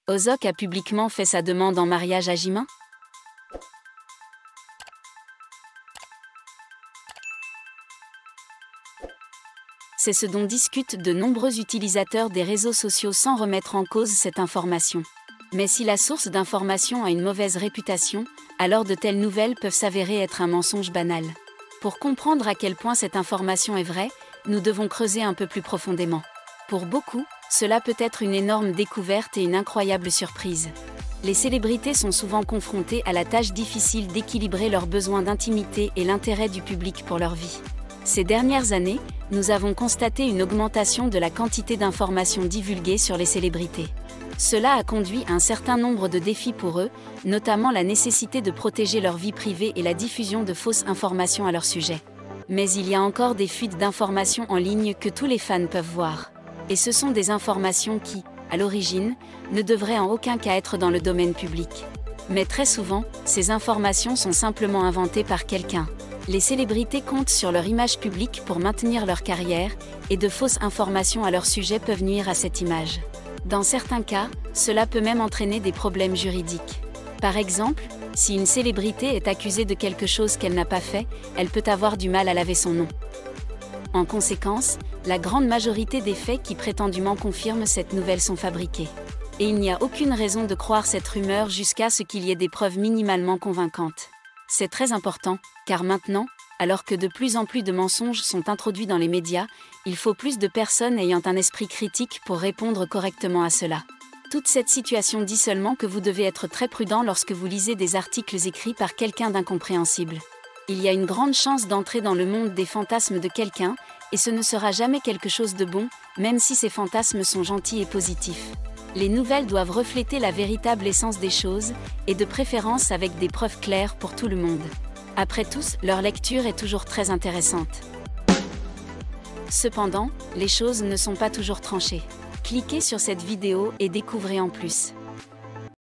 Ozok a publiquement fait sa demande en mariage à Jimin. C'est ce dont discutent de nombreux utilisateurs des réseaux sociaux sans remettre en cause cette information. Mais si la source d'information a une mauvaise réputation, alors de telles nouvelles peuvent s'avérer être un mensonge banal. Pour comprendre à quel point cette information est vraie, nous devons creuser un peu plus profondément. Pour beaucoup, cela peut être une énorme découverte et une incroyable surprise. Les célébrités sont souvent confrontées à la tâche difficile d'équilibrer leurs besoins d'intimité et l'intérêt du public pour leur vie. Ces dernières années, nous avons constaté une augmentation de la quantité d'informations divulguées sur les célébrités. Cela a conduit à un certain nombre de défis pour eux, notamment la nécessité de protéger leur vie privée et la diffusion de fausses informations à leur sujet. Mais il y a encore des fuites d'informations en ligne que tous les fans peuvent voir. Et ce sont des informations qui, à l'origine, ne devraient en aucun cas être dans le domaine public. Mais très souvent, ces informations sont simplement inventées par quelqu'un. Les célébrités comptent sur leur image publique pour maintenir leur carrière, et de fausses informations à leur sujet peuvent nuire à cette image. Dans certains cas, cela peut même entraîner des problèmes juridiques. Par exemple, si une célébrité est accusée de quelque chose qu'elle n'a pas fait, elle peut avoir du mal à laver son nom. En conséquence, la grande majorité des faits qui prétendument confirment cette nouvelle sont fabriqués. Et il n'y a aucune raison de croire cette rumeur jusqu'à ce qu'il y ait des preuves minimalement convaincantes. C'est très important, car maintenant, alors que de plus en plus de mensonges sont introduits dans les médias, il faut plus de personnes ayant un esprit critique pour répondre correctement à cela. Toute cette situation dit seulement que vous devez être très prudent lorsque vous lisez des articles écrits par quelqu'un d'incompréhensible. Il y a une grande chance d'entrer dans le monde des fantasmes de quelqu'un, et ce ne sera jamais quelque chose de bon, même si ces fantasmes sont gentils et positifs. Les nouvelles doivent refléter la véritable essence des choses, et de préférence avec des preuves claires pour tout le monde. Après tout, leur lecture est toujours très intéressante. Cependant, les choses ne sont pas toujours tranchées. Cliquez sur cette vidéo et découvrez en plus.